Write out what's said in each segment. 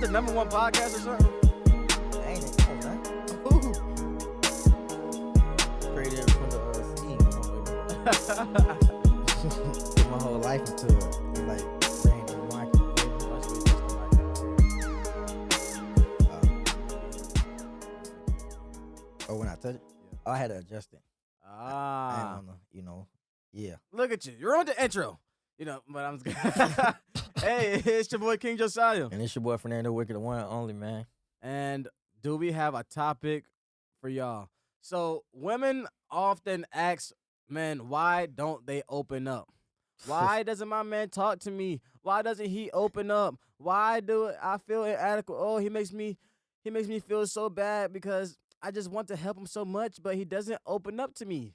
the #1 podcast or something? Ain't it? Come on, man. Ooh. Created from the Put my whole life into it. It's like Randy Michael. Oh, when I touch it? Oh, I had to adjust it. I Ah. don't know, yeah. Look at you. You're on the intro. But I'm just Hey, it's your boy King Josiah. And it's your boy Fernando Wicked, the one and only, man. And do we have a topic for y'all? So women often ask men, why don't they open up? Why doesn't my man talk to me? Why doesn't he open up? Why do I feel inadequate? Oh, he makes me feel so bad because I just want to help him so much, but he doesn't open up to me.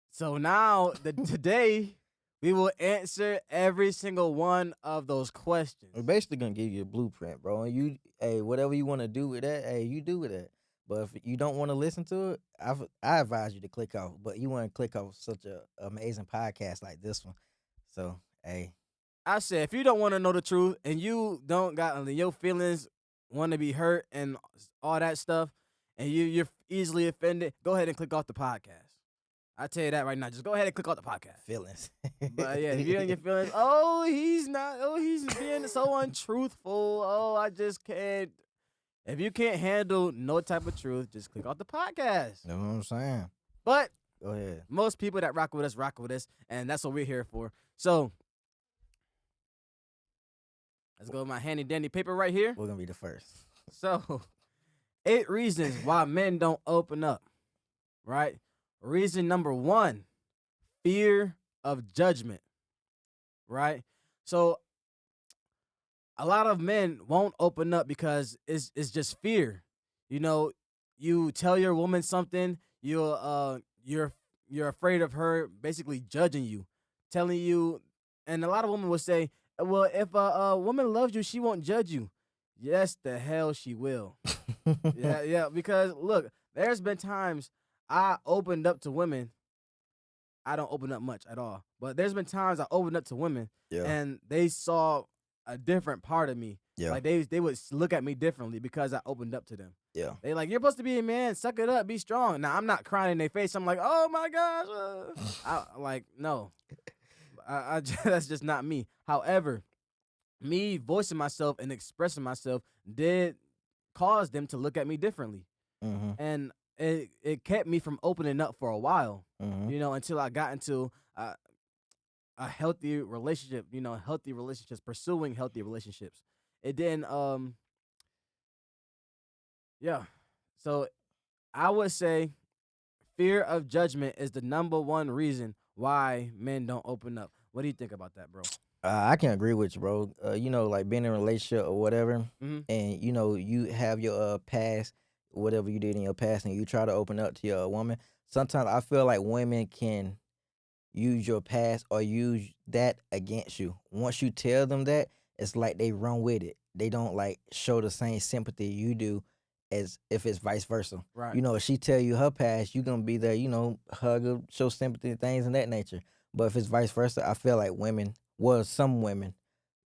So now, today, we will answer every single one of those questions. We're basically gonna give you a blueprint, bro. And whatever you want to do with that, you do with that. But if you don't want to listen to it, I advise you to click off. But you want to click off such a amazing podcast like this one. So, I said, if you don't want to know the truth and you don't got your feelings want to be hurt and all that stuff, and you're easily offended, go ahead and click off the podcast. I tell you that right now. Just go ahead and click off the podcast. feelings. But yeah, if you're in your feelings, he's being so untruthful. Oh, I just can't. If you can't handle no type of truth, just click off the podcast. You know what I'm saying? But Go ahead. most people that rock with us, and that's what we're here for. So let's go with my handy dandy paper right here. We're gonna be the first. So 8 reasons why men don't open up, right? Reason number 1, fear of judgment, right? So a lot of men won't open up because it's just fear. You tell your woman something, you're afraid of her basically judging you, telling you, and a lot of women will say, well, if a woman loves you, she won't judge you. Yes, the hell she will. Yeah, because look, there's been times I opened up to women. I don't open up much at all. But there's been times I opened up to women and they saw a different part of me. Yeah. Like they would look at me differently because I opened up to them. Yeah. They like, you're supposed to be a man, suck it up, be strong. Now I'm not crying in their face. I'm like, oh my gosh. No. That's just not me. However, me voicing myself and expressing myself did cause them to look at me differently. Mm-hmm. And it kept me from opening up for a while, Mm-hmm. until I got into a healthy relationship, pursuing healthy relationships. It didn't, yeah. So I would say fear of judgment is the #1 reason why men don't open up. What do you think about that, bro? I can agree with you, bro. Like being in a relationship or whatever, Mhm. and you have your past, whatever you did in your past, and you try to open up to your woman. Sometimes I feel like women can use your past or use that against you. Once you tell them that, it's like they run with it. They don't like show the same sympathy you do as if it's vice versa. Right. If she tell you her past, you gonna be there, hug her, show sympathy, things of that nature. But if it's vice versa, I feel like some women,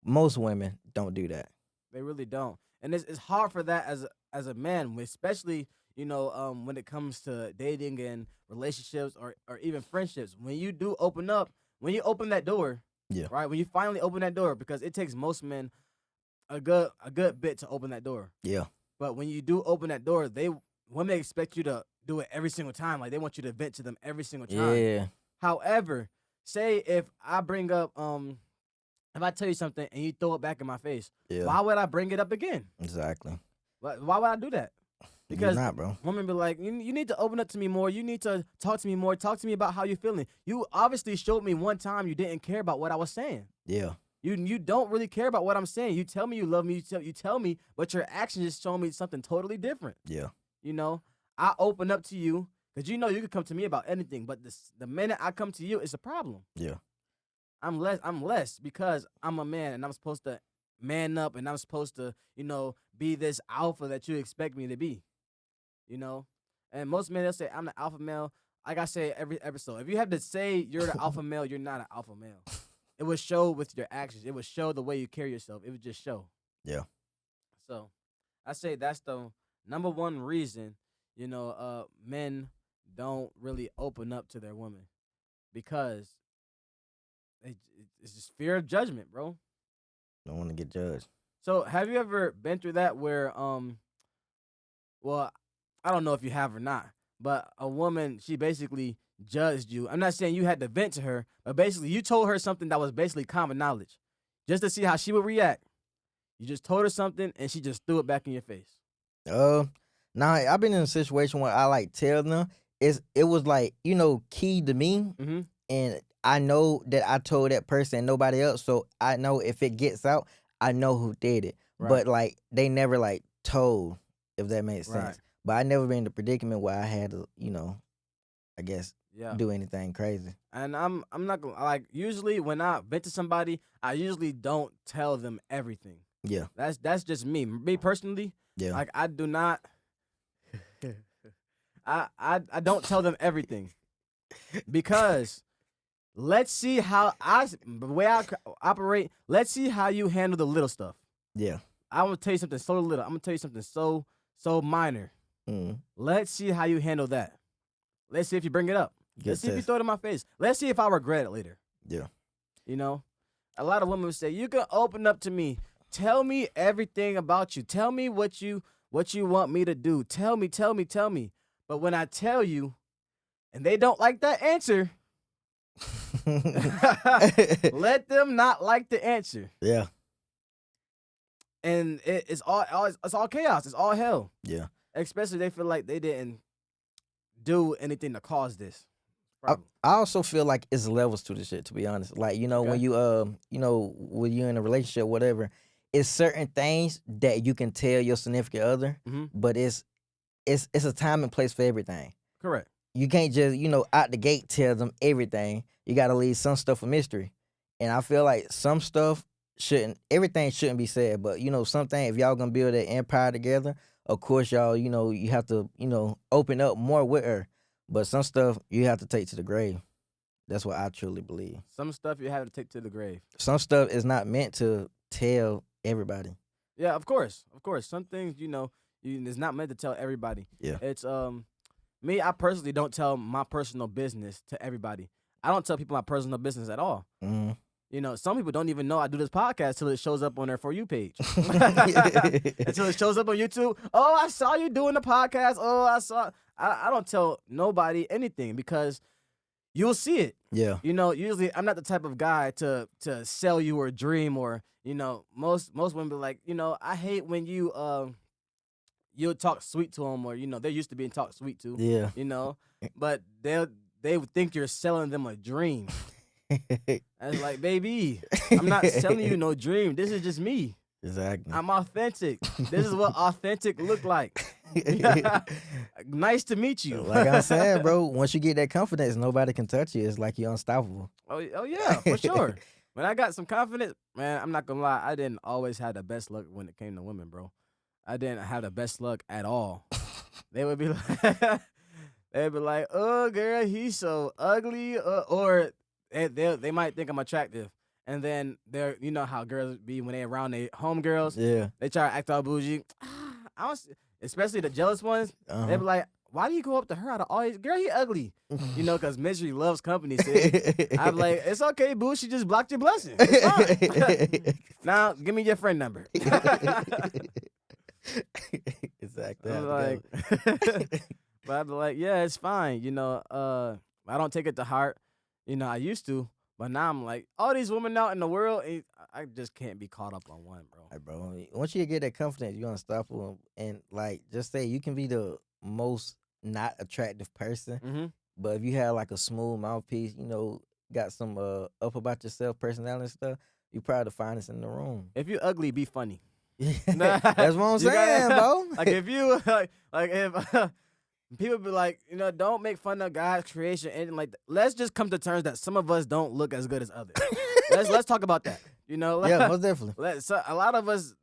most women don't do that. They really don't. And it's hard for that as a man, especially, when it comes to dating and relationships or even friendships. When you do open up, when you open that door, Yeah. right? When you finally open that door, because it takes most men a good bit to open that door. Yeah. But when you do open that door, women expect you to do it every single time. Like they want you to vent to them every single time. Yeah. However, say if I bring up if I tell you something and you throw it back in my face, Yeah. why would I bring it up again? Exactly. Why would I do that? Because You're not, bro. women be like, you need to open up to me more. You need to talk to me more. Talk to me about how you're feeling. You obviously showed me one time you didn't care about what I was saying. Yeah. You don't really care about what I'm saying. You tell me you love me. You tell me, but your actions just show me something totally different. Yeah. I open up to you because you could come to me about anything. But the minute I come to you, it's a problem. Yeah. I'm less because I'm a man and I'm supposed to man up and I'm supposed to, be this alpha that you expect me to be. And most men, they'll say, I'm the alpha male. Like I say every episode, if you have to say you're the alpha male, you're not an alpha male. It would show with your actions. It would show the way you carry yourself. It would just show. Yeah. So I say that's the number one reason, men don't really open up to their women because it's just fear of judgment, bro. Don't want to get judged. So have you ever been through that where well, I don't know if you have or not, but a woman, she basically judged you. I'm not saying you had to vent to her, but basically you told her something that was basically common knowledge just to see how she would react. You just told her something and she just threw it back in your face. Now I've been in a situation where I like tell them it was like, key to me, Mm-hmm. and I know that I told that person and nobody else, so I know if it gets out, I know who did it. Right. But like they never like told, if that makes sense. Right. But I never been in the predicament where I had to, I guess Yeah. do anything crazy. And I'm not gonna like usually when I vent to somebody, I usually don't tell them everything. Yeah. That's just me. Me personally, Yeah. like I do not I don't tell them everything. Because let's see how the way I operate, let's see how you handle the little stuff. Yeah. I'm gonna tell you something so little. I'm gonna tell you something so minor. Mm. Let's see how you handle that. Let's see if you bring it up. Let's see if you test. throw it in my face. Let's see if I regret it later. Yeah. A lot of women would say, "You can open up to me. Tell me everything about you. Tell me what you want me to do. Tell me. But when I tell you, and they don't like that answer, let them not like the answer. Yeah. And it's all chaos. It's all hell. Yeah. Especially they feel like they didn't do anything to cause this. I also feel like it's levels to this shit, to be honest. Like, when you when you're in a relationship, whatever, it's certain things that you can tell your significant other, Mm-hmm. but it's a time and place for everything. Correct. You can't just, out the gate tell them everything. You gotta leave some stuff a mystery. And I feel like some stuff everything shouldn't be said, but something, if y'all gonna build an empire together, of course y'all, you have to, open up more with her. But some stuff you have to take to the grave. That's what I truly believe. Some stuff you have to take to the grave. Some stuff is not meant to tell everybody. Yeah, of course. Some things, it's not meant to tell everybody. Yeah. It's me, I personally don't tell my personal business to everybody. I don't tell people my personal business at all. Mm-hmm. Some people don't even know I do this podcast till it shows up on their For You page. Until it shows up on YouTube. Oh, I saw you doing the podcast. Oh, I don't tell nobody anything because you'll see it. Yeah. Usually I'm not the type of guy to sell you or dream or, most women be like, I hate when you'll talk sweet to them or, they're used to being talked sweet to. Yeah. But they would think you're selling them a dream. I was like, baby, I'm not selling you no dream. This is just me. Exactly. I'm authentic. This is what authentic look like. Nice to meet you. Like I'm saying, bro, once you get that confidence, nobody can touch you. It's like you're unstoppable. Oh yeah, for sure. When I got some confidence, man, I'm not gonna lie, I didn't always have the best luck when it came to women, bro. I didn't have the best luck at all. They would be like, oh girl, he's so ugly, or they might think I'm attractive. And then they're, how girls be when they around their homegirls. Yeah. They try to act all bougie. Especially the jealous ones. Uh-huh. They be like, why do you go up to her out of all these? Girl, he ugly. Because misery loves company. See? I'm like, it's okay, boo. She just blocked your blessing. It's fine. Now, give me your friend number. Exactly. But I'd be like, yeah, it's fine. I don't take it to heart. I used to. But now I'm like, all these women out in the world, I just can't be caught up on one, bro. Hey, bro, once you get that confidence, you're unstoppable. And, like, just say you can be the most not attractive person, Mm-hmm. but if you have, like, a smooth mouthpiece, got some up about yourself, personality and stuff, you probably the finest in the room. If you ugly, be funny. That's what I'm saying, bro. Like, if you, if... people be like, don't make fun of God's creation, and like, let's just come to terms that some of us don't look as good as others. let's talk about that. Yeah, most definitely.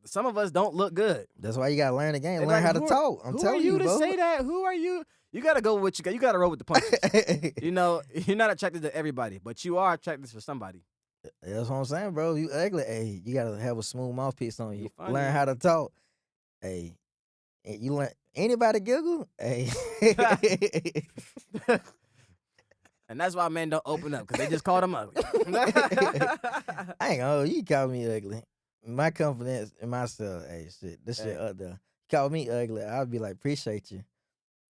Some of us don't look good. That's why you gotta learn the game, learn like, how to talk. I'm telling you, who are you to say that? Who are you? You gotta go with what you got. You gotta roll with the punches. You're not attracted to everybody, but you are attracted to somebody. That's what I'm saying, bro. You ugly, hey, you gotta have a smooth mouthpiece on you. Funny. Learn how to talk. Hey, you want anybody giggle? Hey. And that's why men don't open up, because they just called them ugly. I ain't gonna. You call me ugly. My confidence in myself. Hey, shit. This shit Hey. up there. Call me ugly. I'd be like, appreciate you.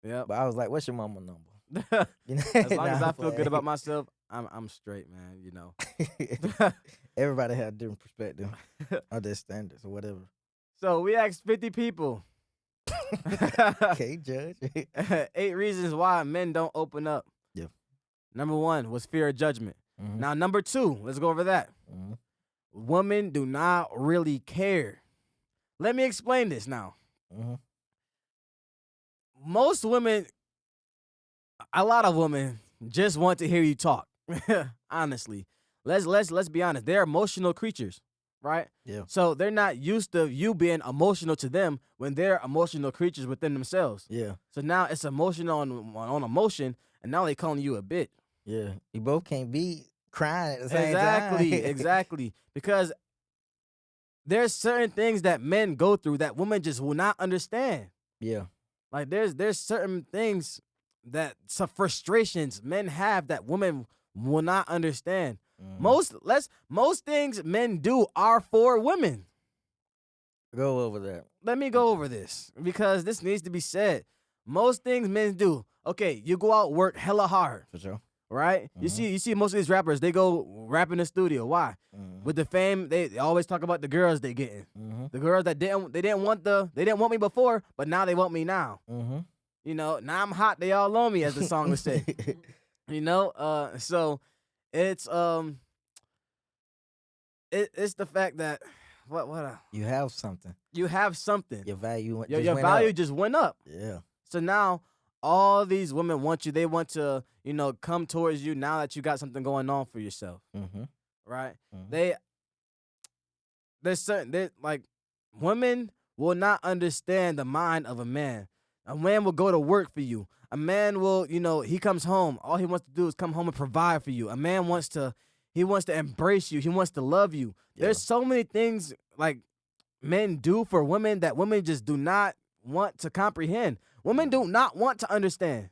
Yep. But I was like, what's your mama number? You know? As long as Nah, I feel good play. about myself, I'm straight, man. You know. Everybody have a different perspective of their standards or whatever. So we asked 50 people. Okay, judge. 8 reasons why men don't open up. Yeah. Number 1 was fear of judgment. Mhm. Now, number 2, let's go over that. Mhm. Women do not really care. Let me explain this now. Mhm. Most women, a lot of women, just want to hear you talk. Honestly, let's be honest. They're emotional creatures, right? Yeah. So they're not used to you being emotional to them when they're emotional creatures within themselves. Yeah. So now it's emotional on emotion, and now they calling you a bitch. Yeah. You both can't be crying at the same Exactly, time. exactly. Because there's certain things that men go through that women just will not understand. Yeah. Like there's certain things that some frustrations men have that women will not understand. Mhm. Most things men do are for women. Go over that. Let me go over this because this needs to be said. Most things men do. Okay, you go out work hella hard, For sure. right? You Mhm. see most of these rappers, they go rap in the studio. Why? Mhm. With the fame, they always talk about the girls they getting. Mhm. The girls that didn't want me before, but now they want me now. Mhm. You know, now I'm hot, they all on me, as the song would say. You know, so it's it's the fact that You have something. you have something. Your value Your just went value up. just went up. Yeah. So now all these women want you. They want to, come towards you now that you got something going on for yourself, Mhm. right? Mhm. There's certain like women will not understand the mind of a man. A man will go to work for you. A man will, he comes home. All he wants to do is come home and provide for you. A man wants to embrace you. He wants to love you. Yeah. There's so many things like men do for women that women just do not want to comprehend. Women do not want to understand.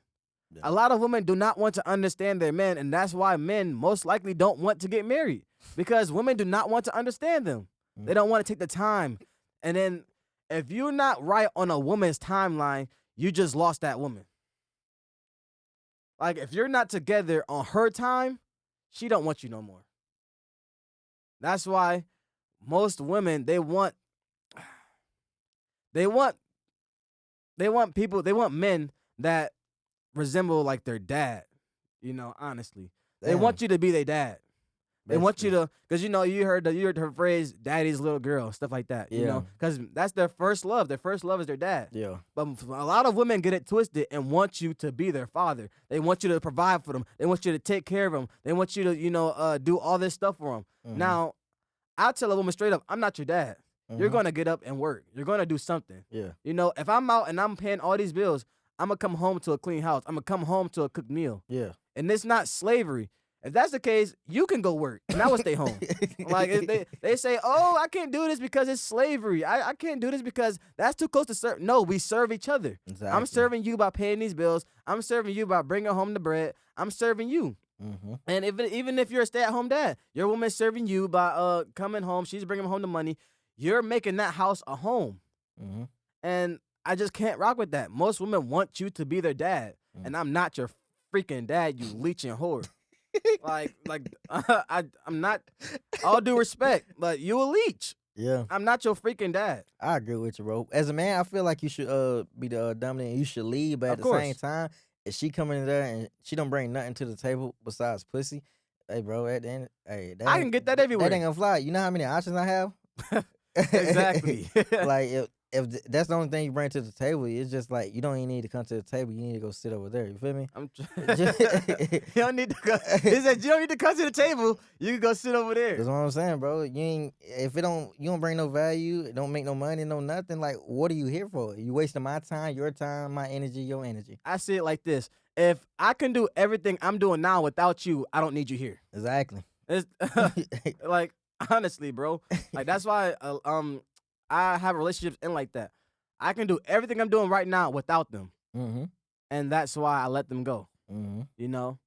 Yeah. A lot of women do not want to understand their men, and that's why men most likely don't want to get married because women do not want to understand them. They don't want to take the time. And then if you're not right on a woman's timeline, you just lost that woman. Like if you're not together on her time, she don't want you no more. That's why most women they want they want men that resemble like their dad, honestly. They Damn. want you to be their dad. They want you Basically. to, because you heard her phrase, "Daddy's little girl," stuff like that. Yeah. Because that's their first love. Their first love is their dad. Yeah. But a lot of women get it twisted and want you to be their father. They want you to provide for them. They want you to take care of them. They want you to, do all this stuff for them. Mhm. Now, I tell a woman straight up, I'm not your dad. You're Mhm. gonna get up and work. You're gonna do something. Yeah. If I'm out and I'm paying all these bills, I'm gonna come home to a clean house. I'm gonna come home to a cooked meal. Yeah. And it's not slavery. If that's the case, you can go work and I will stay home. Like they say, "Oh, I can't do this because it's slavery. I can't do this because that's too close to serve." No, we serve each other. Exactly. I'm serving you by paying these bills. I'm serving you by bringing home the bread. I'm serving you. Mhm. And even if you're a stay-at-home dad, your woman's serving you by coming home. She's bringing home the money. You're making that house a home. Mhm. And I just can't rock with that. Most women want you to be their dad, and I'm not your freaking dad, you leeching whore. like I'm not. All due respect, but you a leech. Yeah. I'm not your freaking dad. I agree with you, bro. As a man, I feel like you should be the dominant and you should lead, but Of at the same course. time, if she come in there and she don't bring nothing to the table besides pussy, hey, bro, at the end, hey, I can get that everywhere. That ain't gonna fly. You know how many options I have? Exactly. Like that's the only thing you bring to the table, it's just like you don't even need to come to the table. You need to go sit over there. You feel me? You don't need to go. He said you don't need to come to the table. You can go sit over there. That's what I'm saying, bro. You don't bring no value, it don't make no money, no nothing. Like, what are you here for? You wasting my time, my energy, your energy. I see it like this: if I can do everything I'm doing now without you, I don't need you here. Exactly. It's like honestly, bro. Like that's why I have relationships in like that. I can do everything I'm doing right now without them. Mm-hmm. And that's why I let them go. Mm-hmm. You know?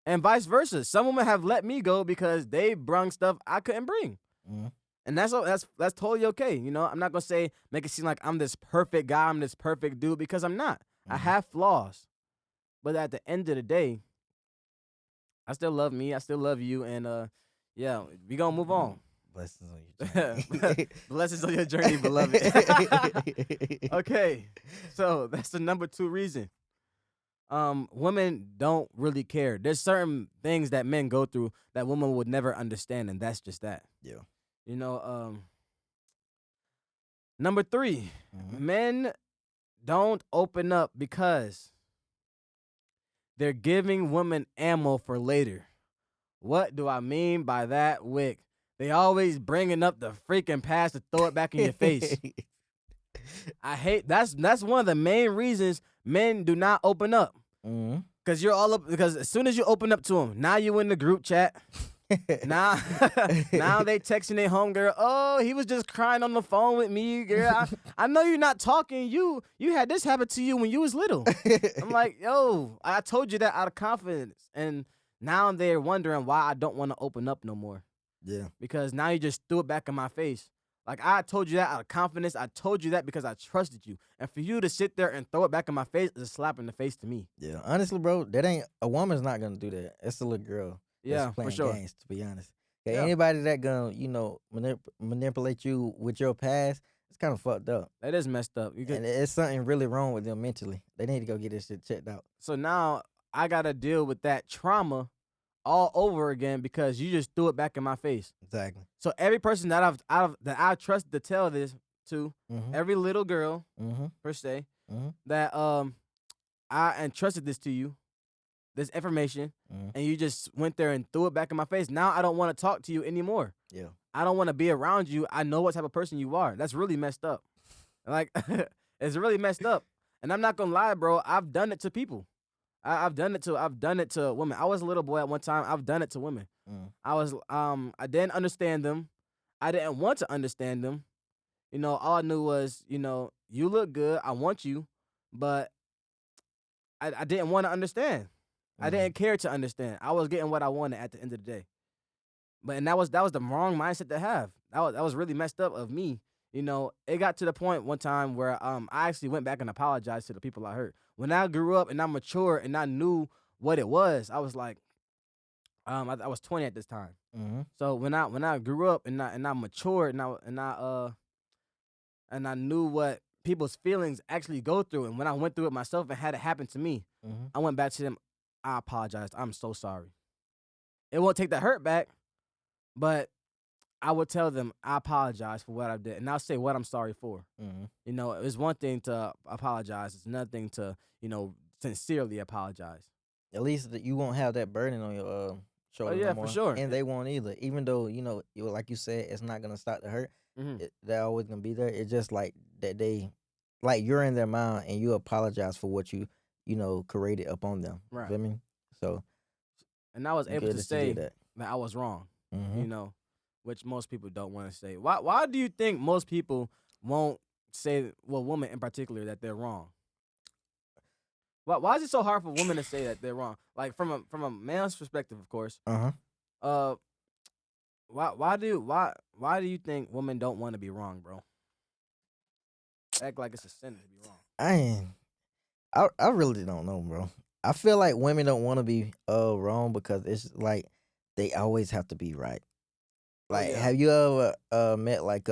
And vice versa. Some women have let me go because they brung stuff I couldn't bring. Mm-hmm. And that's totally okay. You know, I'm not gonna say make it seem like I'm this perfect guy, I'm this perfect dude, because I'm not. I Mm-hmm. have flaws. But at the end of the day, I still love me, I still love you, and yeah, we gonna move on. Blessings on your journey. Blessings on your journey, beloved. Okay. So that's the number 2 reason. Women don't really care. There's certain things that men go through that women would never understand, and that's just that. Yeah. You know, number 3, Mm-hmm. men don't open up because they're giving women ammo for later. What do I mean by that, Wick? They always bringing up the freaking past to throw it back in your face. I hate that's one of the main reasons men do not open up. Mm-hmm. Cause you're all up. Because as soon as you open up to them, now you in the group chat. Now, now they texting their homegirl. Oh, he was just crying on the phone with me, girl. I know you're not talking. You had this happen to you when you was little. I'm like, yo, I told you that out of confidence, and now they're wondering why I don't want to open up no more. Yeah. Because now you just threw it back in my face. Like, I told you that out of confidence. I told you that because I trusted you. And for you to sit there and throw it back in my face is a slap in the face to me. Yeah. Honestly, bro, that ain't a woman's not gonna do that. It's a little girl. Yeah, That's playing for sure. games, to be honest. Yeah, Yeah. anybody that gonna, manipulate you with your past, it's kind of fucked up. That is messed up. And it's something really wrong with them mentally. They need to go get this shit checked out. So now I got to deal with that trauma all over again because you just threw it back in my face. Exactly. So every person that I trusted to tell this to, Mm-hmm. every little girl Mm-hmm. per se, Mm-hmm. that I entrusted this to you, this information, Mm-hmm. and you just went there and threw it back in my face. Now I don't want to talk to you anymore. Yeah. I don't want to be around you. I know what type of person you are. That's really messed up. Like, it's really messed up. And I'm not gonna lie, bro. I've done it to people. I've done it to women. I was a little boy at one time. I've done it to women. Mm. I didn't understand them. I didn't want to understand them. You know, all I knew was, you look good. I want you, but I didn't want to understand. I didn't care to understand. I was getting what I wanted at the end of the day. And that was the wrong mindset to have. That was really messed up of me. You know, it got to the point one time where I actually went back and apologized to the people I hurt. When I grew up and I matured and I knew what it was, I was like, I was 20 at this time. Mm-hmm. So when I grew up and I matured and I knew what people's feelings actually go through, and when I went through it myself and had it happen to me, Mm-hmm. I went back to them. I apologized. I'm so sorry. It won't take the hurt back, but I would tell them I apologize for what I did, and I'll say what I'm sorry for. Mm-hmm. You know, it's one thing to apologize. It's another thing to, sincerely apologize. At least you won't have that burden on your shoulder yeah, no for more. sure. And they won't either. Even though, like you said, it's not gonna stop the hurt. Mm-hmm. They're always gonna be there. It's just like that like you're in their mind and you apologize for what you created upon them. Right. Feel me? So And I was able good to that you say did that I was wrong. Mm-hmm. Which most people don't want to say. Why do you think most people won't say, well, women in particular, that they're wrong? Why is it so hard for women to say that they're wrong? Like from a man's perspective, of course. Uh-huh. Why do you think women don't want to be wrong, bro? Act like it's a sin to be wrong. I really don't know, bro. I feel like women don't want to be wrong because it's like they always have to be right. Like, yeah. have you ever met like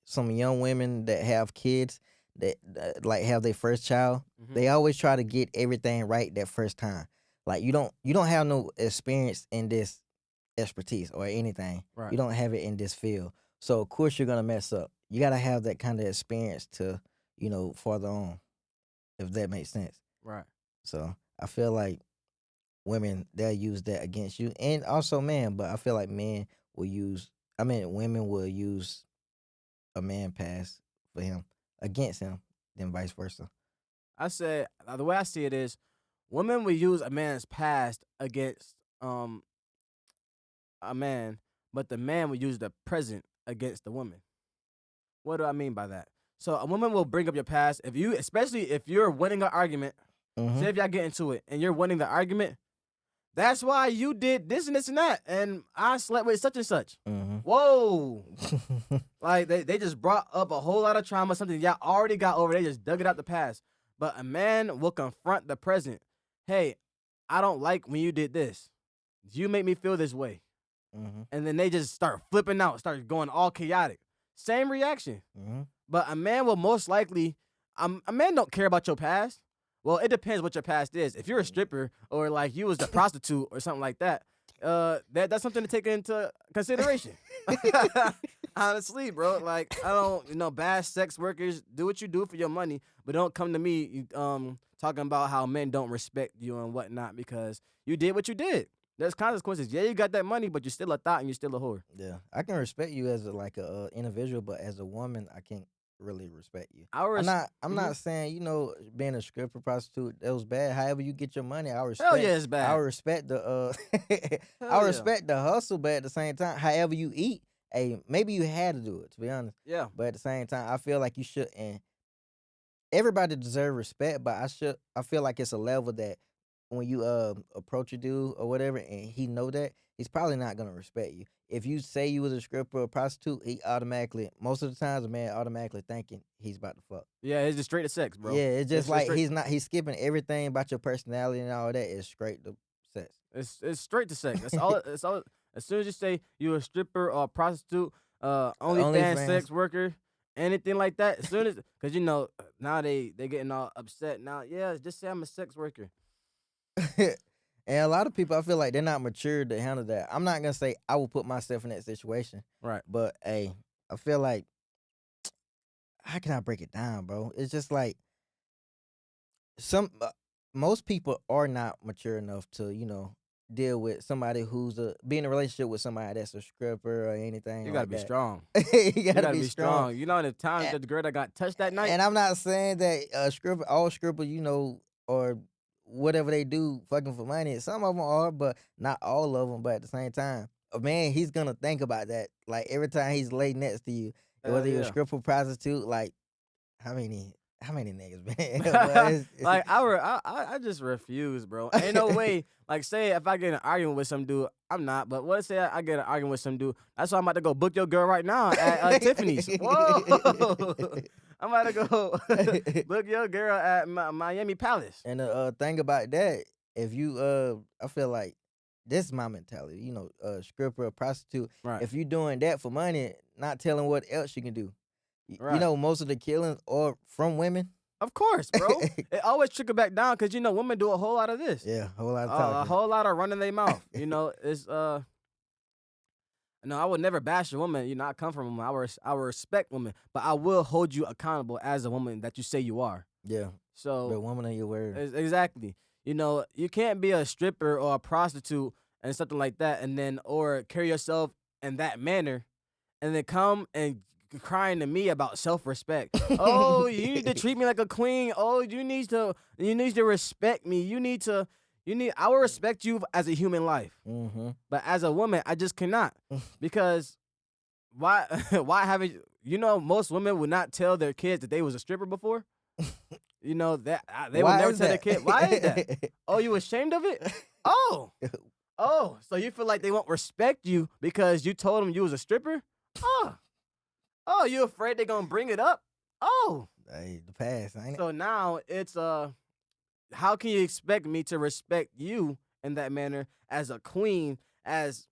some young women that have kids that like have their first child? Mhm. They always try to get everything right that first time. Like you don't have no experience in this expertise or anything. Right. You don't have it in this field. So of course you're gonna mess up. You gotta have that kind of experience to, farther on, if that makes sense. Right. So I feel like women, they'll use that against you. And also men, but I feel like women will use a man past for him against him, then vice versa. I said the way I see it is, women will use a man's past against a man, but the man will use the present against the woman. What do I mean by that? So a woman will bring up your past especially if you're winning an argument. Mm-hmm. Say if y'all get into it and you're winning the argument, that's why you did this and this and that, and I slept with such and such. Mm-hmm. Whoa. Like they just brought up a whole lot of trauma, something y'all already got over. They just dug it out the past. But a man will confront the present. Hey, I don't like when you did this. You make me feel this way. Mm-hmm. And then they just start flipping out, start going all chaotic. Same reaction. Mm-hmm. But a man will most likely, a man don't care about your past. Well, it depends what your past is. If you're a stripper or like you was a prostitute or something like that, that's something to take into consideration. Honestly, bro, like I don't, bad sex workers, do what you do for your money, but don't come to me talking about how men don't respect you and whatnot because you did what you did. There's consequences. Yeah, you got that money, but you're still a thought and you're still a whore. Yeah, I can respect you as a individual, but as a woman, I can't really respect you. I'm not saying being a stripper, prostitute, that was bad. However, you get your money, I respect. Hell yeah, it's bad. I respect the Hell respect the hustle, but at the same time, however you eat, hey, maybe you had to do it, to be honest. Yeah. But at the same time, I feel like you should, and everybody deserves respect, but I feel like it's a level that when you approach a dude or whatever and he know that, he's probably not gonna respect you. If you say you was a stripper or a prostitute, he automatically, most of the times, a man automatically thinking he's about to fuck. Yeah, it's just straight to sex, bro. Yeah, it's just like straight. he's skipping everything about your personality and all that. It's straight to sex. It's straight to sex. That's all. It's all. As soon as you say you're a stripper or a prostitute, OnlyFans sex worker, anything like that, as soon as, because now they getting all upset now. Yeah, just say I'm a sex worker. And a lot of people, I feel like they're not mature to handle that. I'm not gonna say I will put myself in that situation, Right. but hey, I feel like, how can I break it down, bro? It's just like most people are not mature enough to deal with somebody who's be in a relationship with somebody that's a stripper or anything. You gotta like be that. strong. You gotta be strong. You know the times that the girl that got touched that night. And I'm not saying that all strippers, or whatever they do, fucking for money. Some of them are, but not all of them. But at the same time, a man, he's gonna think about that. Like every time he's laid next to you, whether you're a stripper, prostitute, like how many niggas, man? Like I just refuse, bro. Ain't no way. Like say if I get an argument with some dude, I'm not. But what say I get an argument with some dude? That's why I'm about to go book your girl right now at Tiffany's. Whoa. I'm about to go book your girl at Miami Palace. And the thing about that, if you I feel like this is my mentality. Stripper or prostitute. Right. If you doing that for money, not telling what else you can do. Right. Most of the killings are from women. Of course, bro. It always trickle back down because women do a whole lot of this. Yeah, a whole lot of talking. A whole lot of running their mouth. It's No, I would never bash a woman. I come from a woman. I will respect women, but I will hold you accountable as a woman that you say you are. Yeah. So the woman of your word. Exactly. You can't be a stripper or a prostitute and something like that, and then or carry yourself in that manner, and then come and crying to me about self-respect. Oh, you need to treat me like a queen. Oh, you need to respect me. I will respect you as a human life. Mm-hmm. But as a woman, I just cannot. Because why haven't most women would not tell their kids that they was a stripper before? That they would never tell their kid. Why is that? Oh, you ashamed of it? Oh, so you feel like they won't respect you because you told them you was a stripper? Oh, you afraid they're gonna bring it up? Oh, hey, the past, ain't it? So now it's how can you expect me to respect you in that manner as a queen? As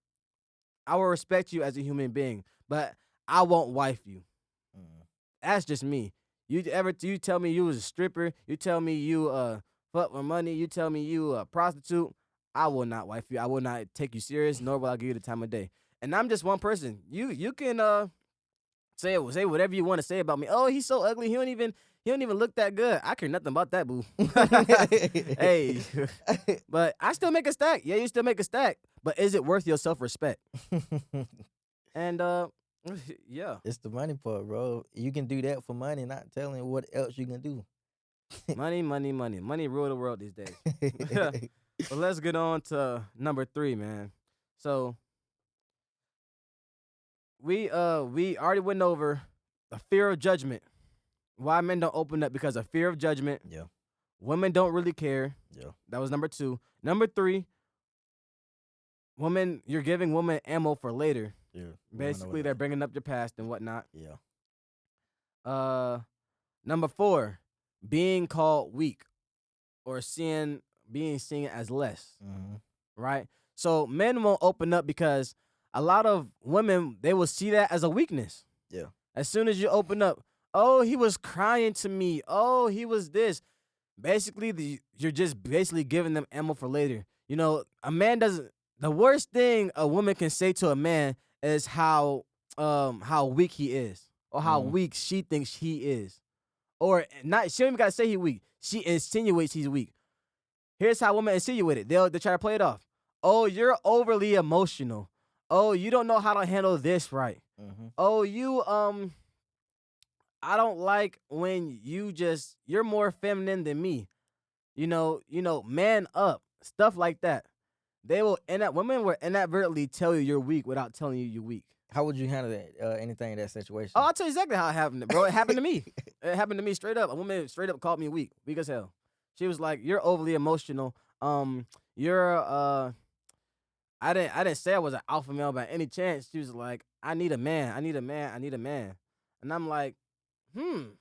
I will respect you as a human being, but I won't wife you. That's just me. You tell me you was a stripper? You tell me you fuck with money? You tell me you a prostitute? I will not wife you. I will not take you serious, nor will I give you the time of day. And I'm just one person. You can say whatever you want to say about me. Oh, he's so ugly. He don't even look that good. I care nothing about that, boo. Hey, but I still make a stack. Yeah, you still make a stack. But is it worth your self-respect? And yeah, it's the money part, bro. You can do that for money, not telling what else you can do. Money rule the world these days. But let's get on to number 3, man. So we already went over the fear of judgment, Why men don't open up because of fear of judgment. Yeah. Women don't really care. Yeah. That was number 2. Number 3, you're giving women ammo for later. Yeah. Basically, they're bringing up your past and whatnot. Yeah. Number 4, being called weak or being seen as less. Mm-hmm. Right? So men won't open up because a lot of women, they will see that as a weakness. Yeah. As soon as you open up, oh, he was crying to me. Oh, he was this. Basically, you're just basically giving them ammo for later. You know, a man doesn't. The worst thing a woman can say to a man is how weak he is, or how weak she thinks he is, or not. She don't even gotta say he's weak. She insinuates he's weak. Here's how women insinuate it. They try to play it off. Oh, you're overly emotional. Oh, you don't know how to handle this right. Mm-hmm. Oh, I don't like when you're more feminine than me. You know, man up. Stuff like that. Women will inadvertently tell you you're weak without telling you you're weak. How would you handle that? Anything in that situation? Oh, I'll tell you exactly how it happened, bro. It happened to me. It happened to me straight up. A woman straight up called me weak as hell. She was like, "You're overly emotional. You're I didn't say I was an alpha male by any chance." She was like, "I need a man. I need a man. I need a man." And I'm like, and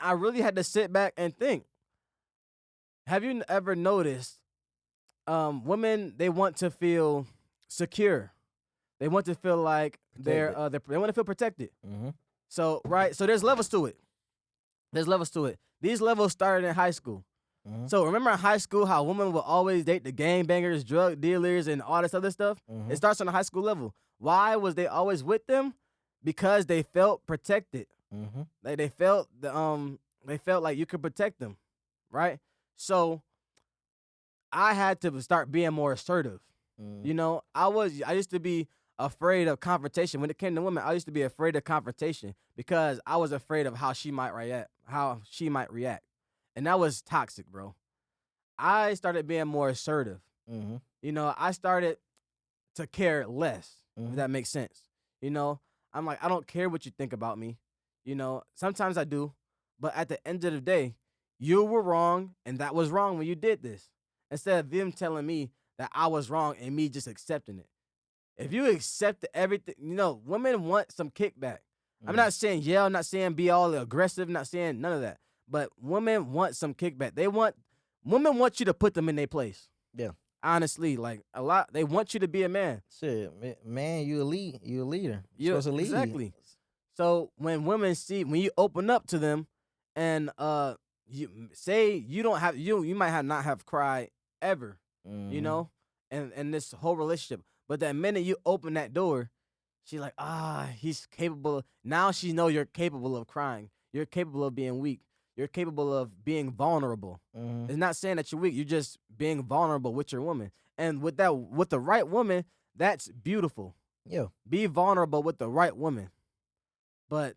I really had to sit back and think. Have you ever noticed women, they want to feel secure. They want to feel like they want to feel protected. Mm-hmm. So there's levels to it. These levels started in high school. Mm-hmm. So remember in high school how women will always date the gangbangers, drug dealers, and all this other stuff? Mm-hmm. It starts on the high school level. Why was they always with them? Because they felt protected. Mm-hmm. Like they felt like you could protect them, right? So I had to start being more assertive. Mm-hmm. You know, I used to be afraid of confrontation. When it came to women, I used to be afraid of confrontation because I was afraid of how she might react. And that was toxic, bro. I started being more assertive. Mm-hmm. You know, I started to care less, Mm-hmm. if that makes sense. You know, I'm like, I don't care what you think about me. You know, sometimes I do, but at the end of the day, you were wrong and that was wrong when you did this. Instead of them telling me that I was wrong and me just accepting it. If you accept everything, you know, women want some kickback. I'm not saying yell, I'm not saying be all aggressive, not saying none of that. But women want some kickback. Women want you to put them in their place. Yeah. Honestly, like a lot, they want you to be a man. Shit, man, you a leader. You're supposed to lead. Exactly. So when when you open up to them, and you say you don't have you might not have cried ever, Mm-hmm. you know, and this whole relationship. But that minute you open that door, she's like, he's capable. Now she know you're capable of crying. You're capable of being weak. You're capable of being vulnerable. Mm-hmm. It's not saying that you're weak. You're just being vulnerable with your woman. And with the right woman, that's beautiful. Yeah. Be vulnerable with the right woman. But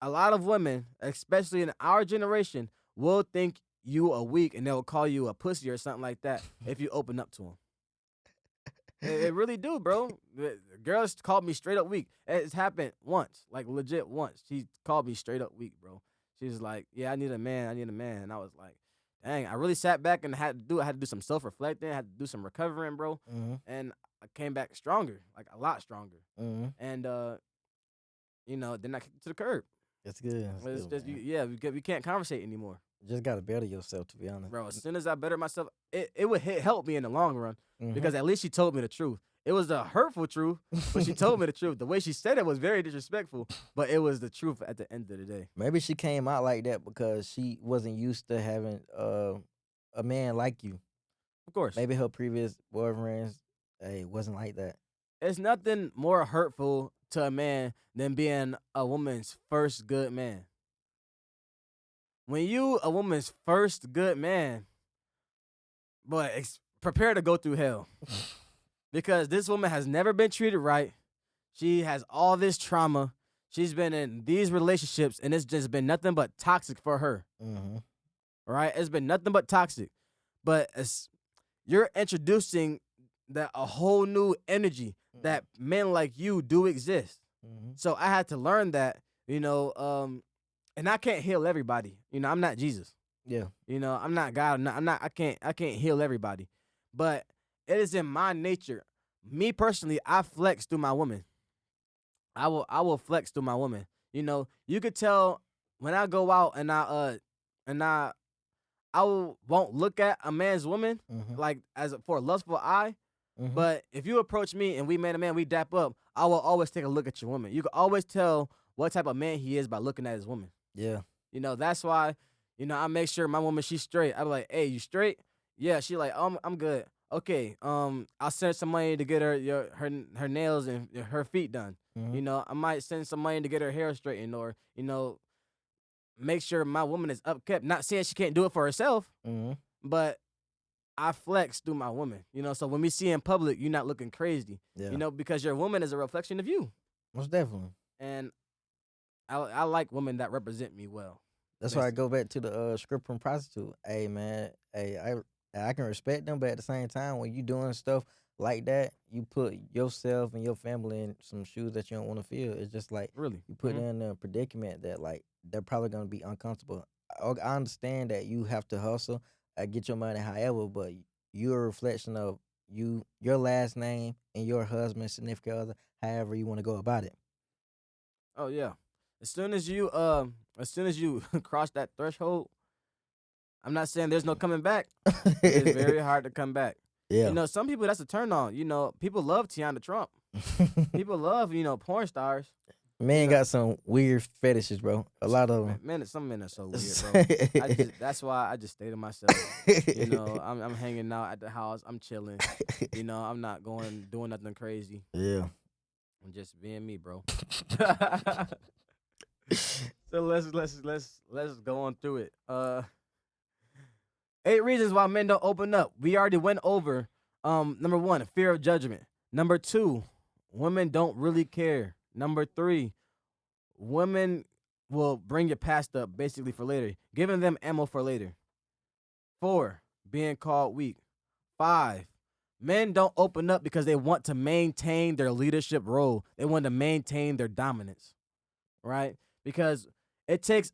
a lot of women, especially in our generation, will think you are weak and they'll call you a pussy or something like that if you open up to them. It really do, bro. The girls called me straight up weak. It's happened once, like legit once. She called me straight up weak, bro. She was like, "Yeah, I need a man. I need a man." And I was like, "Dang!" I really sat back and had to do some self reflecting. I had to do some recovering, bro. Mm-hmm. And I came back stronger, like a lot stronger. Mm-hmm. And you know, then I kicked it to the curb. That's good. It's just we can't conversate anymore. You just gotta better yourself, to be honest, bro. As soon as I better myself, it would help me in the long run. Mm-hmm. Because at least she told me the truth. It was a hurtful truth, but she told me the truth. The way she said it was very disrespectful, but it was the truth at the end of the day. Maybe she came out like that because she wasn't used to having a man like you. Of course. Maybe her previous boyfriends, wasn't like that. It's nothing more hurtful to a man than being a woman's first good man. When you a woman's first good man, boy, prepare to go through hell. Because this woman has never been treated right. She has all this trauma. She's been in these relationships, and it's just been nothing but toxic for her. Mm-hmm. Right? It's been nothing but toxic. But you're introducing a whole new energy that men like you do exist. Mm-hmm. So I had to learn that, you know, and I can't heal everybody. I'm not Jesus. Yeah. I'm not God. I can't heal everybody. But it is in my nature. Me personally, I flex through my woman. I will flex through my woman. You could tell when I go out and won't look at a man's woman Mhm. like for a lustful eye. Mhm. But if you approach me and we man to man, we dap up, I will always take a look at your woman. You can always tell what type of man he is by looking at his woman. Yeah. That's why, I make sure my woman, she's straight. I be like, hey, you straight? Yeah, she like, I'm good. Okay, I'll send some money to get her nails and her feet done. Mhm. I might send some money to get her hair straightened, or make sure my woman is upkept. Not saying she can't do it for herself, Mhm. but I flex through my woman. So when we see in public, you're not looking crazy. Yeah. Because your woman is a reflection of you, Most definitely. and I like women that represent me well. That's why I Basically, go back to the stripper and prostitute. Hey man, hey, I can respect them, but at the same time, when you doing stuff like that, you put yourself and your family in some shoes that you don't want to feel. It's just like really. you put them in a predicament that like they're probably gonna be uncomfortable. I understand that you have to hustle, get your money, however, but you're a reflection of your last name, and your husband, significant other, however you want to go about it. Oh yeah. As soon as you cross that threshold, I'm not saying there's no coming back. It is very hard to come back. Yeah. Some people, that's a turn on. People love Tiana Trump. People love, porn stars. Man You know, got some weird fetishes, bro. A lot of them. some men are so weird, bro. That's why I just stay to myself. I'm hanging out at the house. I'm chilling. I'm not doing nothing crazy. Yeah. I'm just being me, bro. So let's go on through it. 8 reasons why men don't open up. We already went over. Number 1, fear of judgment. Number 2, women don't really care. Number 3, women will bring your past up basically for later, giving them ammo for later. 4, being called weak. 5, men don't open up because they want to maintain their leadership role. They want to maintain their dominance, right? Because it takes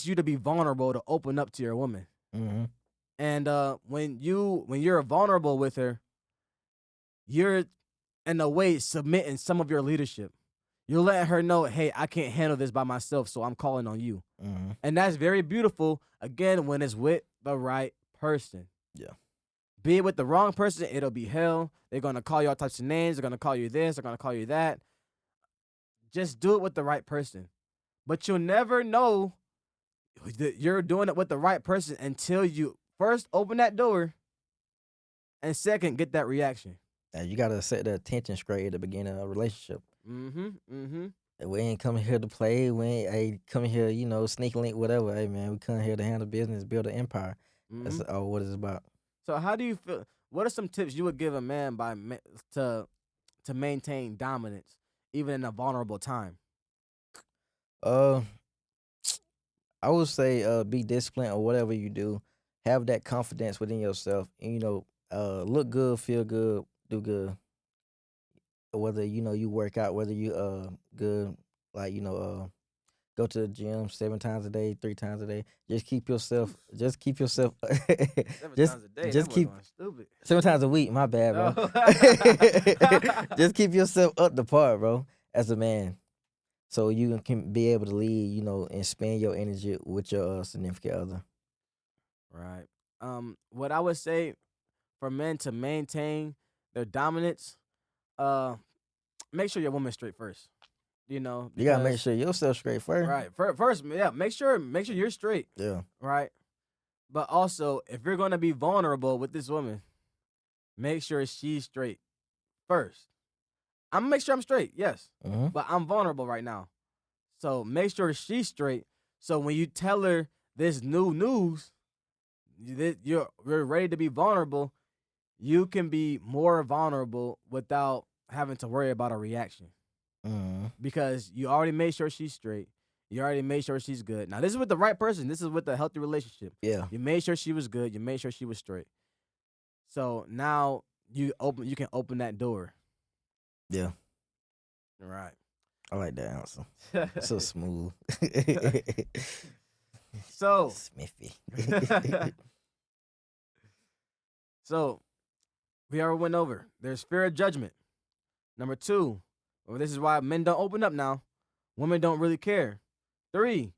you to be vulnerable to open up to your woman. Hmm. And when you're vulnerable with her, you're in a way submitting some of your leadership. You're letting her know, hey, I can't handle this by myself, so I'm calling on you. Hmm. And that's very beautiful, again, when it's with the right person. Yeah. Be it with the wrong person, it'll be hell. They're going to call you all types of names. They're going to call you this. They're going to call you that. Just do it with the right person. But you'll never know that you're doing it with the right person until you first open that door and second get that reaction. And you gotta set the attention straight at the beginning of a relationship. Mm-hmm. Mm-hmm. We ain't coming here to play. We ain't coming here, sneak link, whatever. Hey man, we come here to handle business, build an empire. Mm-hmm. That's all what it's about. So how do you feel? What are some tips you would give a man to maintain dominance even in a vulnerable time? Uh, I would say be disciplined or whatever you do. Have that confidence within yourself, and look good, feel good, do good. Whether you work out, whether you good, like go to the gym 7 times a day, 3 times a day. Just keep yourself Seven just times a day. just That boy keep going stupid. 7 times a week. My bad, bro. Oh. Just keep yourself up the par, bro, as a man, so you can be able to lead, and spend your energy with your significant other. Right. What I would say for men to maintain their dominance, uh, make sure your woman's straight first. You gotta make Because sure yourself straight first. right, first, yeah, make sure you're straight, Yeah. right? But also, if you're gonna be vulnerable with this woman, make sure she's straight first. I'm gonna make sure I'm straight, yes, Hmm. but I'm vulnerable right now, so make sure she's straight. So when you tell her this new news, you're ready to be vulnerable. You can be more vulnerable without having to worry about a reaction Hmm. because you already made sure she's straight. You already made sure she's good. Now this is with the right person. This is with a healthy relationship. Yeah. You made sure she was good. You made sure she was straight. So now you can open that door. Yeah. Right. I like that answer. So smooth. So, Smithy. so we already went over. There's fear of judgment. Number 2, well, this is why men don't open up now. Women don't really care. 3,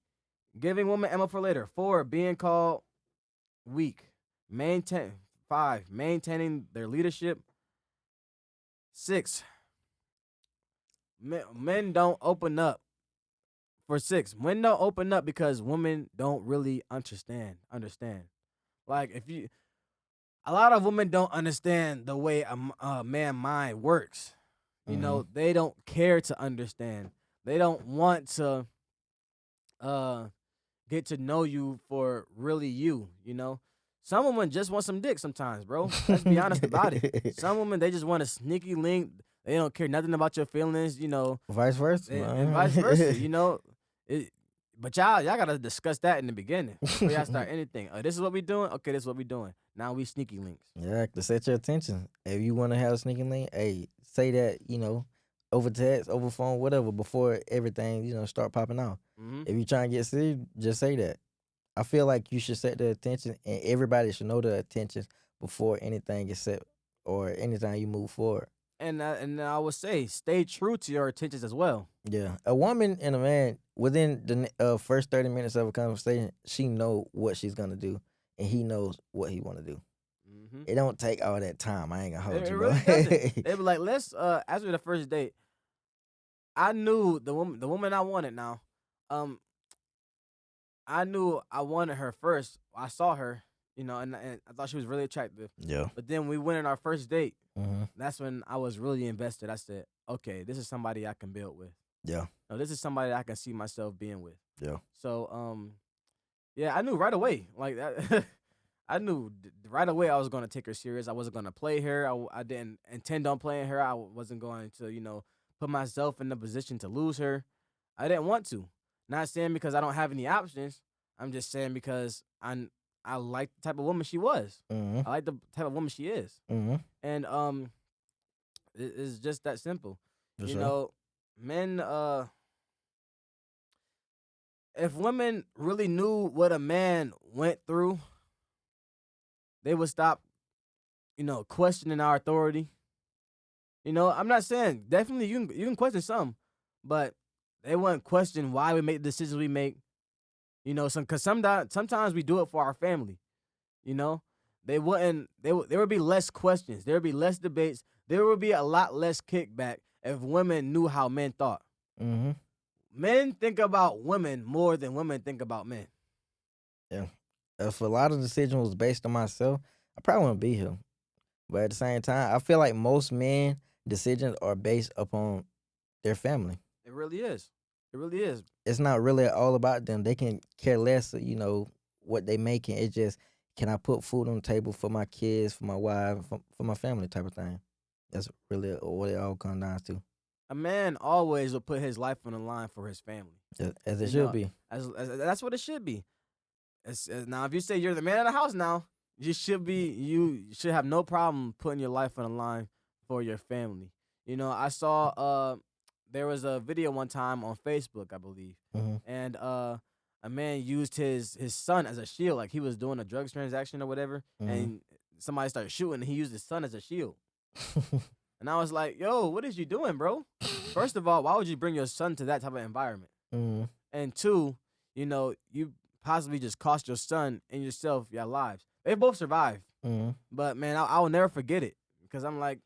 giving women ammo for later. 4, being called weak. 5, maintaining their leadership. 6, men don't open up. For 6, men don't open up because women don't really understand. Like a lot of women don't understand the way a man mind works. You know, they don't care to understand. They don't want to uh get to know you for really you, you know. Some women just want some dick sometimes, bro. Let's be honest about it. Some women, they just want a sneaky link. They don't care nothing about your feelings, you know. Vice versa. And vice versa, you know. But y'all gotta discuss that in the beginning before y'all start anything. This is what we doing. Okay, this is what we doing. Now we sneaky links. Yeah, to set your attention. If you want to have a sneaking link, hey, say that, over text, over phone, whatever, before everything, start popping off. Mm-hmm. If you trying to get serious, just say that. I feel like you should set the attention, and everybody should know the attentions before anything is set or anytime you move forward. And I would say, stay true to your intentions as well. Yeah, a woman and a man within the first 30 minutes of a conversation, she know what she's gonna do, and he knows what he want to do. Mm-hmm. It don't take all that time. I ain't gonna hold It you, really bro. doesn't. They be like, let's after the first date, I knew the woman I wanted now. I knew I wanted her first. I saw her, you know, and I thought she was really attractive. Yeah. But then we went on our first date. Mm-hmm. That's when I was really invested. I said, okay, this is somebody I can build with. Yeah. No, this is somebody I can see myself being with. Yeah. So, yeah, I knew right away. Like that, I knew right away I was going to take her serious. I wasn't going to play her. I didn't intend on playing her. I wasn't going to, put myself in the position to lose her. I didn't want to. Not saying because I don't have any options. I'm just saying because I like the type of woman she was. Mm-hmm. I like the type of woman she is. Mm-hmm. And it's just that simple. For you sure. know, men if women really knew what a man went through, they would stop, questioning our authority. I'm not saying definitely you can question some, but they wouldn't question why we make the decisions we make. Because sometimes we do it for our family. They wouldn't. There would be less questions. There would be less debates. There would be a lot less kickback if women knew how men thought. Mm-hmm. Men think about women more than women think about men. Yeah. If a lot of decisions was based on myself, I probably wouldn't be here. But at the same time, I feel like most men decisions are based upon their family. It really is. It really is. It's not really all about them. They can care less, what they making. It's just, can I put food on the table for my kids, for my wife, for my family type of thing. That's really what it all comes down to. A man always will put his life on the line for his family. As it should be. As that's what it should be. Now, if you say you're the man of the house now, you should have no problem putting your life on the line for your family. I saw there was a video one time on Facebook, I believe, Mm-hmm. and a man used his son as a shield, like he was doing a drugs transaction or whatever, Mm-hmm. and somebody started shooting, and he used his son as a shield. And I was like, yo, what is you doing, bro? First of all, why would you bring your son to that type of environment? Mm-hmm. And two, you possibly just cost your son and yourself your lives. They both survived. Mm-hmm. But, man, I will never forget it because I'm like,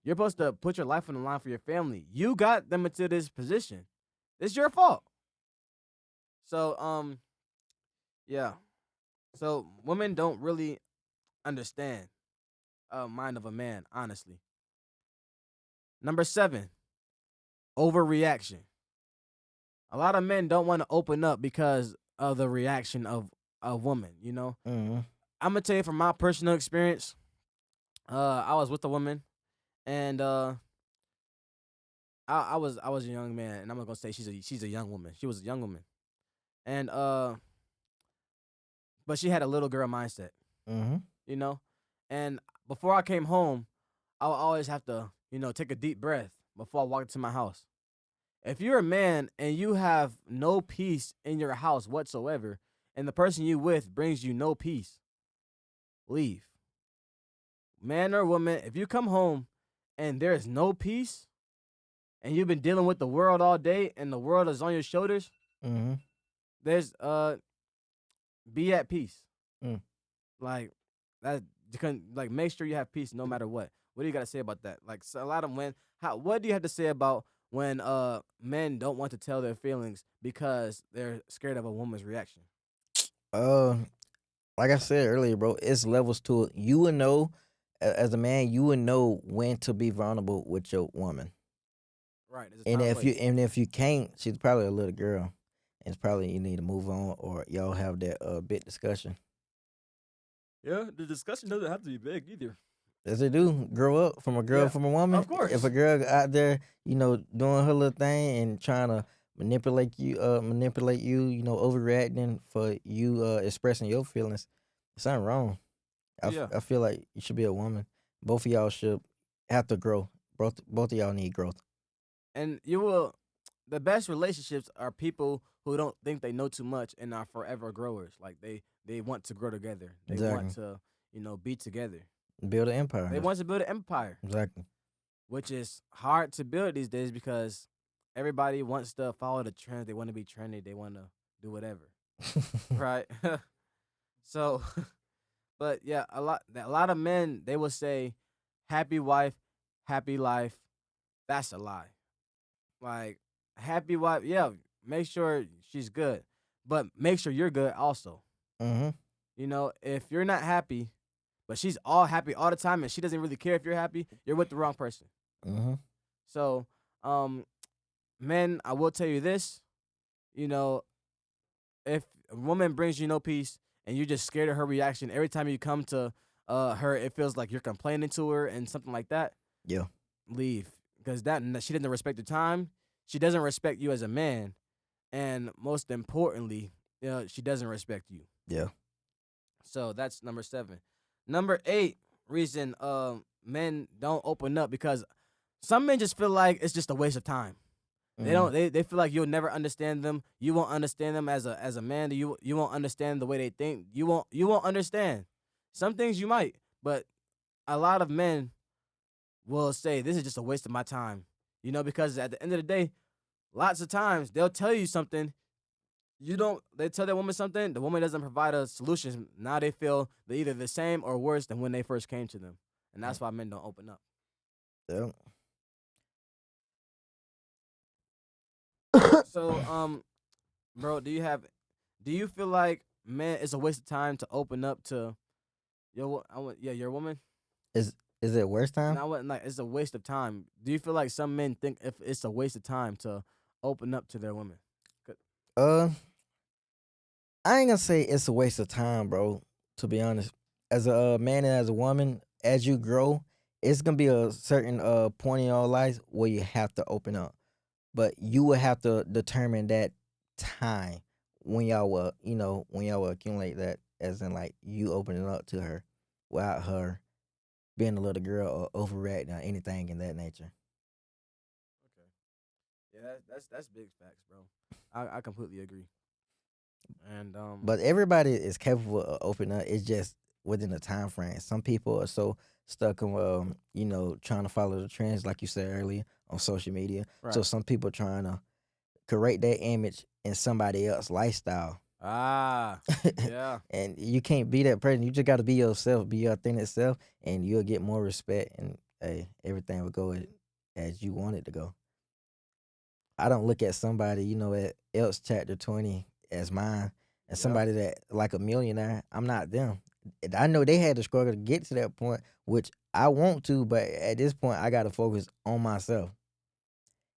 you're supposed to put your life on the line for your family. You got them into this position. It's your fault. So, yeah. So, women don't really understand mind of a man, honestly. Number 7, overreaction. A lot of men don't want to open up because of the reaction of a woman, Mm-hmm. I'm going to tell you from my personal experience, I was with a woman, and I was a young man, and I'm not going to say she's a young woman. She was a young woman. And but she had a little girl mindset, Mm-hmm. And before I came home, I would always have to, take a deep breath before I walked into my house. If you're a man and you have no peace in your house whatsoever, and the person you with brings you no peace, leave. Man or woman, if you come home and there is no peace, and you've been dealing with the world all day, and the world is on your shoulders, Mm-hmm. there's be at peace. Mm. Like that, you can like make sure you have peace no matter what. What do you got to say about that? Like so a lot of men, what do you have to say about when men don't want to tell their feelings because they're scared of a woman's reaction? Uh, like I said earlier, bro, it's levels to it. You would know, as a man, you would know when to be vulnerable with your woman. Right, there's a And time and if you place. and if you can't, she's probably a little girl, and it's probably you need to move on, or y'all have that big discussion. Yeah, the discussion doesn't have to be big either. As they do, grow up from a girl, Yeah, from a woman. of If a course. girl out there, doing her little thing and trying to manipulate you, overreacting for you expressing your feelings, there's something wrong. Yeah, I feel like you should be a woman. Both of y'all should have to grow. Both of y'all need growth. and you will. The best relationships are people who don't think they know too much and are forever growers. Like they want to grow together. They want Exactly. to be together. Build an empire. They want to build an empire, Exactly. which is hard to build these days because everybody wants to follow the trends. They want to be trendy. They want to do whatever, right? So, but yeah, a lot of men they will say, "Happy wife, happy life." That's a lie. Like happy wife, yeah. Make sure she's good, but make sure you're good also. Mm-hmm. If you're not happy, but she's all happy all the time, and she doesn't really care if you're happy, you're with the wrong person. Mm-hmm. So, um, men, I will tell you this. You know, if a woman brings you no peace and you're just scared of her reaction every time you come to her, it feels like you're complaining to her and something like that. Yeah. Leave because that she doesn't respect the time. She doesn't respect you as a man, and most importantly, she doesn't respect you. Yeah. So that's number 7. Number 8 reason men don't open up because some men just feel like it's just a waste of time. They Mm-hmm. don't. They feel like you'll never understand them. You won't understand them as a man. You won't understand the way they think. You won't understand. Some things you might, but a lot of men will say this is just a waste of my time. Because at the end of the day, lots of times they'll tell you something. You don't. They tell that woman something. The woman doesn't provide a solution. Now they feel they're either the same or worse than when they first came to them, and that's why men don't open up. Yeah. So, bro, do you feel like man it's a waste of time to open up to your woman? Is it worst And time? I wouldn't like it's a waste of time. Do you feel like some men think if it's a waste of time to open up to their women? 'Cause- Uh, I ain't gonna say it's a waste of time, bro. To be honest, as a man and as a woman, as you grow, it's gonna be a certain point in your life where you have to open up, but you will have to determine that time when y'all will accumulate that, as in like you opening up to her without her being a little girl or overreacting or anything in that nature. Okay. Yeah, that's big facts, bro. I completely agree. And But everybody is capable of opening up. It's just within a time frame. Some people are so stuck on trying to follow the trends, like you said earlier, on social media. So right. some people trying to create that image in somebody else's lifestyle. Ah, yeah. And you can't be that person. You just got to be yourself, be your authentic self, and you'll get more respect, and hey, everything will go as you want it to go. I don't look at somebody, at else chapter 20 as mine, and Yeah. somebody that like a millionaire. I'm not them. And I know they had to struggle to get to that point, which I want to, but at this point, I got to focus on myself.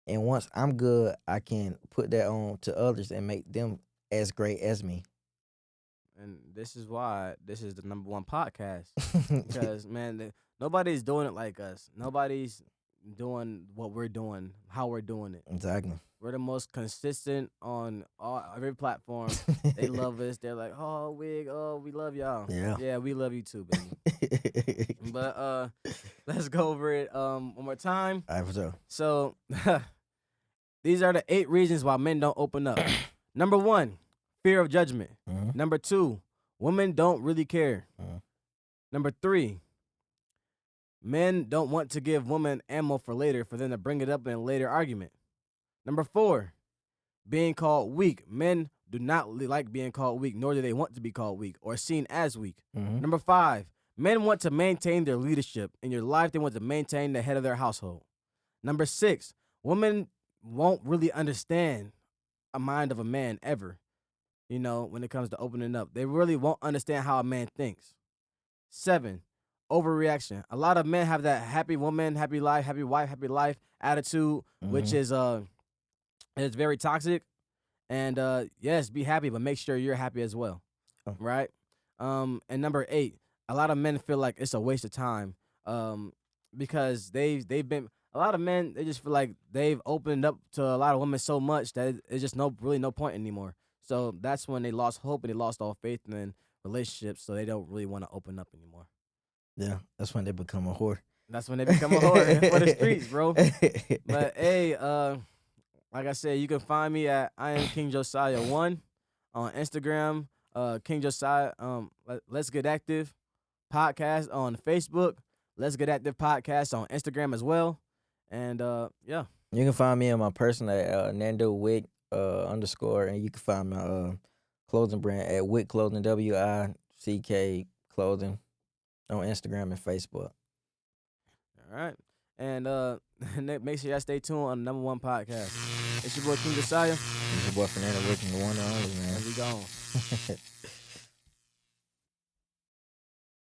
And once I'm good, I can put that on to others and make them as great as me. And this is why this is the number one podcast. Because man, nobody's doing it like us. Nobody's doing what we're doing, how we're doing it. Exactly. We're the most consistent on every platform. They love us. They're like, oh, we love y'all. Yeah. Yeah, we love you too, baby. But let's go over it one more time. All right, for sure. So These are the 8 reasons why men don't open up. Number 1, fear of judgment. Number 2, women don't really care. Number 3, men don't want to give women ammo for later for them to bring it up in a later argument. Number 4, being called weak. Men do not like being called weak, nor do they want to be called weak or seen as weak. Number 5, men want to maintain their leadership in your life. They want to maintain the head of their household. Number 6, women won't really understand a mind of a man ever, when it comes to opening up. They really won't understand how a man thinks. 7, overreaction. A lot of men have that happy woman, happy life, happy wife, happy life attitude, which is very toxic. And yes, be happy, but make sure you're happy as well, right? And number 8, a lot of men feel like it's a waste of time, because they've been, a lot of men, they just feel like they've opened up to a lot of women so much that it's just really no point anymore. So that's when they lost hope and they lost all faith in relationships. So they don't really want to open up anymore. Yeah, that's when they become a whore. That's when they become a whore for the streets, bro. But hey, like I said, you can find me at I am King Josiah 1 on Instagram. King Josiah. Let's Get Active podcast on Facebook. Let's Get Active podcast on Instagram as well. And yeah, you can find me on my personal at Nando Wick _, and you can find my clothing brand at Wick Clothing, WICK Clothing, on Instagram and Facebook. All right. And make sure y'all stay tuned on the #1 podcast. It's your boy King Josiah. It's your boy Fernando Wick, the one and only, man. And we gone.